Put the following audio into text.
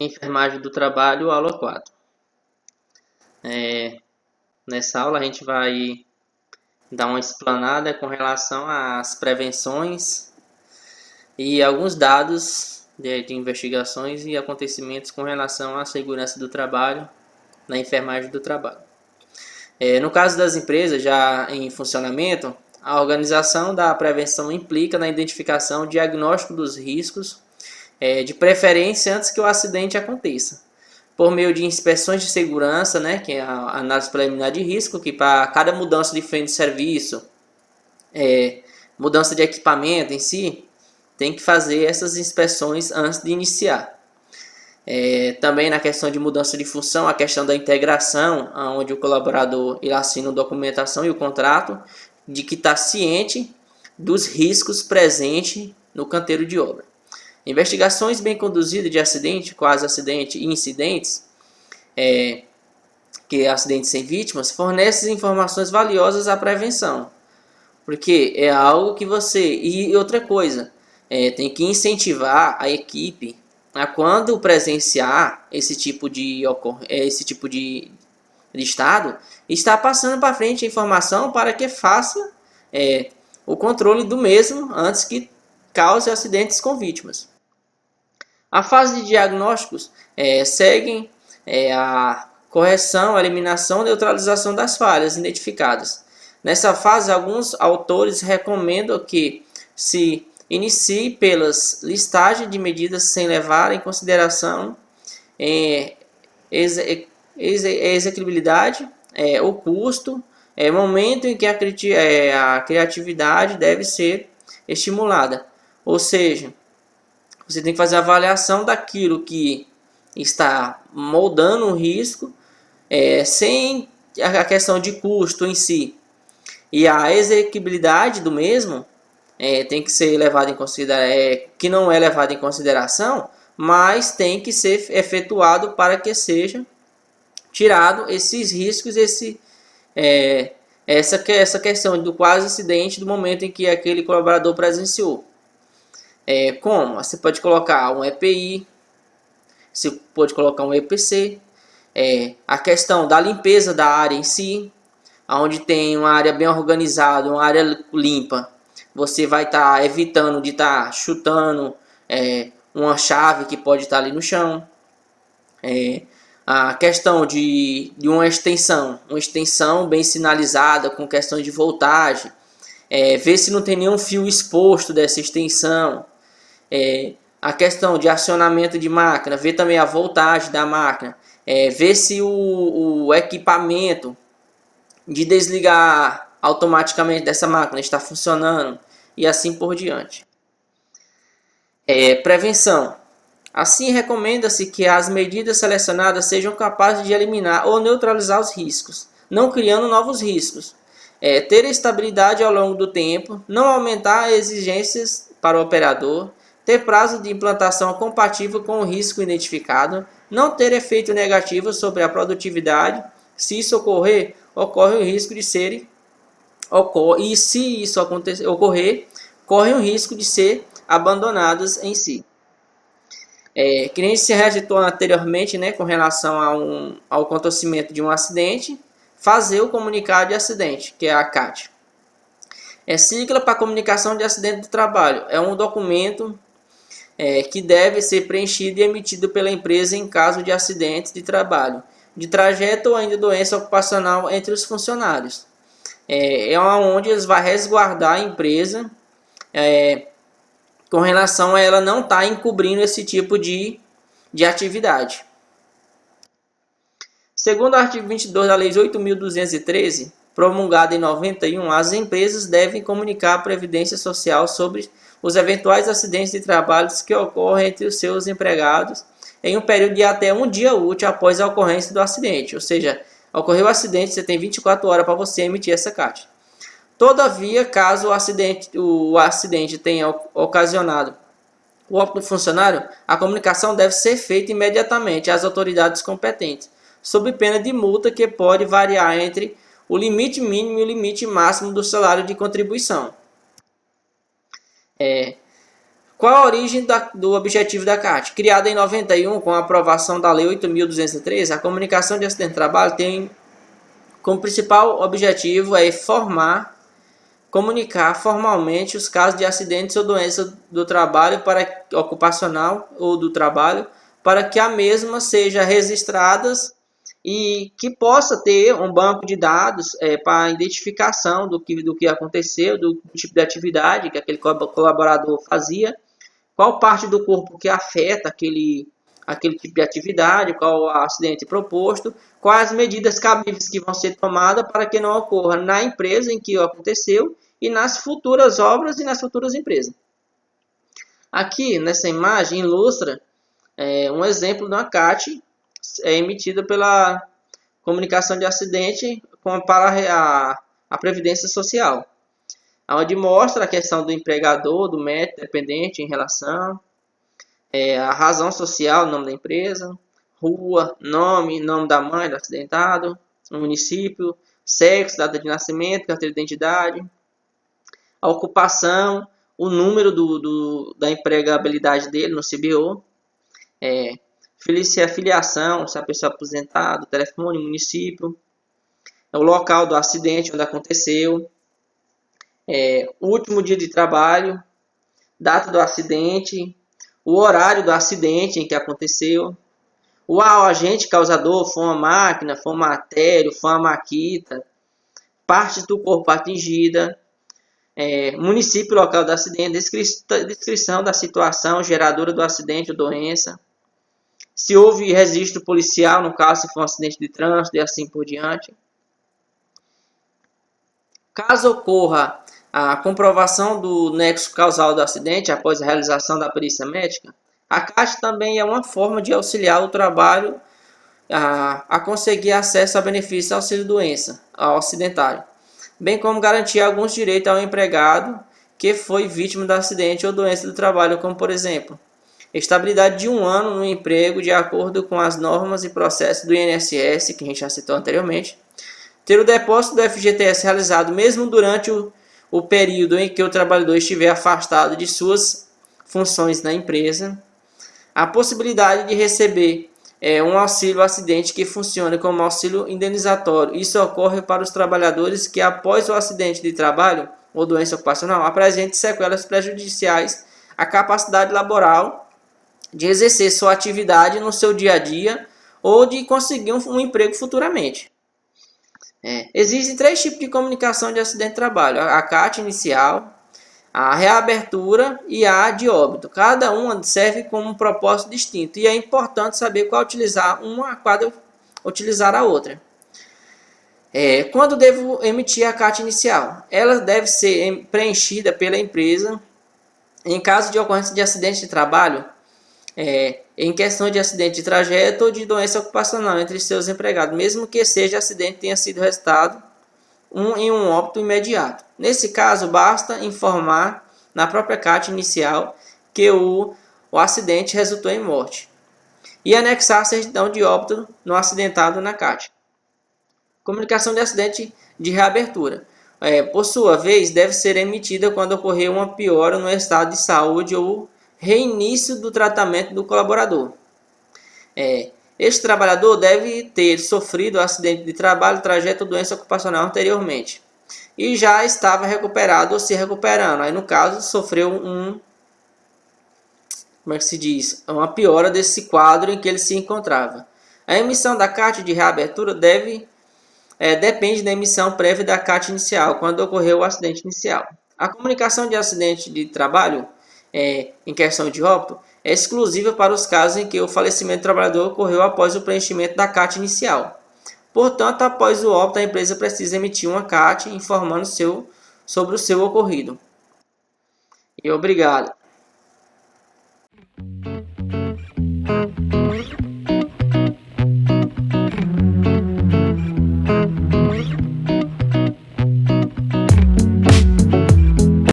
Enfermagem do trabalho, aula 4. Nessa aula a gente vai dar uma explanada com relação às prevenções e alguns dados de investigações e acontecimentos com relação à segurança do trabalho na enfermagem do trabalho. No caso das empresas já em funcionamento, a organização da prevenção implica na identificação e diagnóstico dos riscos, de preferência antes que o acidente aconteça, por meio de inspeções de segurança, que é a análise preliminar de risco, que para cada mudança de frente de serviço, mudança de equipamento em si, tem que fazer essas inspeções antes de iniciar. Também na questão de mudança de função, a questão da integração, onde o colaborador ele assina a documentação e o contrato de que está ciente dos riscos presentes no canteiro de obra. Investigações bem conduzidas de acidente, quase acidente e incidentes, que é acidentes sem vítimas, fornecem informações valiosas à prevenção. Porque é algo que você... E outra coisa, tem que incentivar a equipe a quando presenciar esse tipo de estado, estar passando para frente a informação para que faça o controle do mesmo antes que cause acidentes com vítimas. A fase de diagnósticos seguem a correção, a eliminação e neutralização das falhas identificadas. Nessa fase, alguns autores recomendam que se inicie pelas listagens de medidas sem levar em consideração execuibilidade, o custo, momento em que a criatividade deve ser estimulada. Ou seja, você tem que fazer a avaliação daquilo que está moldando o risco, sem a questão de custo em si. E a execuibilidade do mesmo tem que ser levada em consideração, que não é levada em consideração, mas tem que ser efetuado para que seja tirado esses riscos, essa questão do quase acidente do momento em que aquele colaborador presenciou. Como? Você pode colocar um EPI, você pode colocar um EPC, a questão da limpeza da área em si, onde tem uma área bem organizada, uma área limpa, você vai estar evitando de estar chutando uma chave que pode estar ali no chão. A questão de uma extensão bem sinalizada com questão de voltagem, ver se não tem nenhum fio exposto dessa extensão. A questão de acionamento de máquina, ver também a voltagem da máquina, ver se o equipamento de desligar automaticamente dessa máquina está funcionando e assim por diante. Prevenção. Assim, recomenda-se que as medidas selecionadas sejam capazes de eliminar ou neutralizar os riscos, não criando novos riscos. Ter estabilidade ao longo do tempo, não aumentar exigências para o operador, ter prazo de implantação compatível com o risco identificado, não ter efeito negativo sobre a produtividade. Se isso ocorrer, ocorre o risco de ser corre o risco de ser abandonados em si. Que nem se recitou anteriormente, com relação ao acontecimento de um acidente, fazer o comunicado de acidente, que é a CAT. Sigla para comunicação de acidente do trabalho. É um documento que deve ser preenchido e emitido pela empresa em caso de acidentes de trabalho, de trajeto ou ainda doença ocupacional entre os funcionários. Onde eles vão resguardar a empresa com relação a ela não estar encobrindo esse tipo de atividade. Segundo o artigo 22 da Lei 8.213, promulgada em 91, as empresas devem comunicar à Previdência Social sobre os eventuais acidentes de trabalho que ocorrem entre os seus empregados em um período de até um dia útil após a ocorrência do acidente. Ou seja, ocorreu o acidente, você tem 24 horas para você emitir essa CAT. Todavia, caso o acidente tenha ocasionado o óbito do funcionário, a comunicação deve ser feita imediatamente às autoridades competentes, sob pena de multa que pode variar entre o limite mínimo e o limite máximo do salário de contribuição. Qual a origem do objetivo da CAT? Criada em 91 com a aprovação da Lei 8.203, a comunicação de acidente de trabalho tem como principal objetivo comunicar formalmente os casos de acidentes ou doenças do trabalho ocupacional ou do trabalho, para que a mesma seja registradas e que possa ter um banco de dados para a identificação do que aconteceu, do tipo de atividade que aquele colaborador fazia, qual parte do corpo que afeta aquele tipo de atividade, qual o acidente proposto, quais as medidas cabíveis que vão ser tomadas para que não ocorra na empresa em que aconteceu e nas futuras obras e nas futuras empresas. Aqui, nessa imagem, ilustra um exemplo de uma CAT emitida pela comunicação de acidente para a Previdência Social, onde mostra a questão do empregador, do médico dependente em relação a razão social, nome da empresa, rua, nome da mãe do acidentado, município, sexo, data de nascimento, carteira de identidade, a ocupação, o número da empregabilidade dele no CBO, filiação, se a pessoa é aposentada, telefone, município, o local do acidente, onde aconteceu, último dia de trabalho, data do acidente, o horário do acidente em que aconteceu, o agente causador, foi uma máquina, foi uma artéria, foi uma maquita, partes do corpo atingida, município local do acidente, descrição da situação geradora do acidente ou doença, se houve registro policial, no caso se for um acidente de trânsito e assim por diante. Caso ocorra a comprovação do nexo causal do acidente após a realização da perícia médica, a CAT também é uma forma de auxiliar o trabalho a conseguir acesso a benefício auxílio-doença ao acidentário, bem como garantir alguns direitos ao empregado que foi vítima do acidente ou doença do trabalho, como por exemplo, estabilidade de 1 ano no emprego de acordo com as normas e processos do INSS, que a gente já citou anteriormente, ter o depósito do FGTS realizado mesmo durante o período em que o trabalhador estiver afastado de suas funções na empresa, a possibilidade de receber um auxílio acidente que funcione como auxílio indenizatório. Isso ocorre para os trabalhadores que após o acidente de trabalho ou doença ocupacional apresentem sequelas prejudiciais à capacidade laboral de exercer sua atividade no seu dia a dia ou de conseguir um emprego futuramente. Existem 3 tipos de comunicação de acidente de trabalho: a CAT inicial, a reabertura e a de óbito. Cada uma serve com um propósito distinto e é importante saber qual utilizar uma, qual utilizar a outra. Quando devo emitir a CAT inicial? Ela deve ser preenchida pela empresa em caso de ocorrência de acidente de trabalho, em questão de acidente de trajeto ou de doença ocupacional entre seus empregados, mesmo que seja acidente tenha sido resultado em um óbito imediato. Nesse caso, basta informar na própria CAT inicial que o acidente resultou em morte e anexar a certidão de óbito no acidentado na CAT. Comunicação de acidente de reabertura. Por sua vez, deve ser emitida quando ocorrer uma piora no estado de saúde ou reinício do tratamento do colaborador. Este trabalhador deve ter sofrido acidente de trabalho, trajeto ou doença ocupacional anteriormente e já estava recuperado ou se recuperando. Aí, no caso, sofreu uma piora desse quadro em que ele se encontrava. A emissão da CAT de reabertura depende da emissão prévia da CAT inicial, quando ocorreu o acidente inicial. A comunicação de acidente de trabalho em questão de óbito é exclusiva para os casos em que o falecimento do trabalhador ocorreu após o preenchimento da CAT inicial. Portanto, após o óbito, a empresa precisa emitir uma CAT informando sobre o seu ocorrido. E obrigado.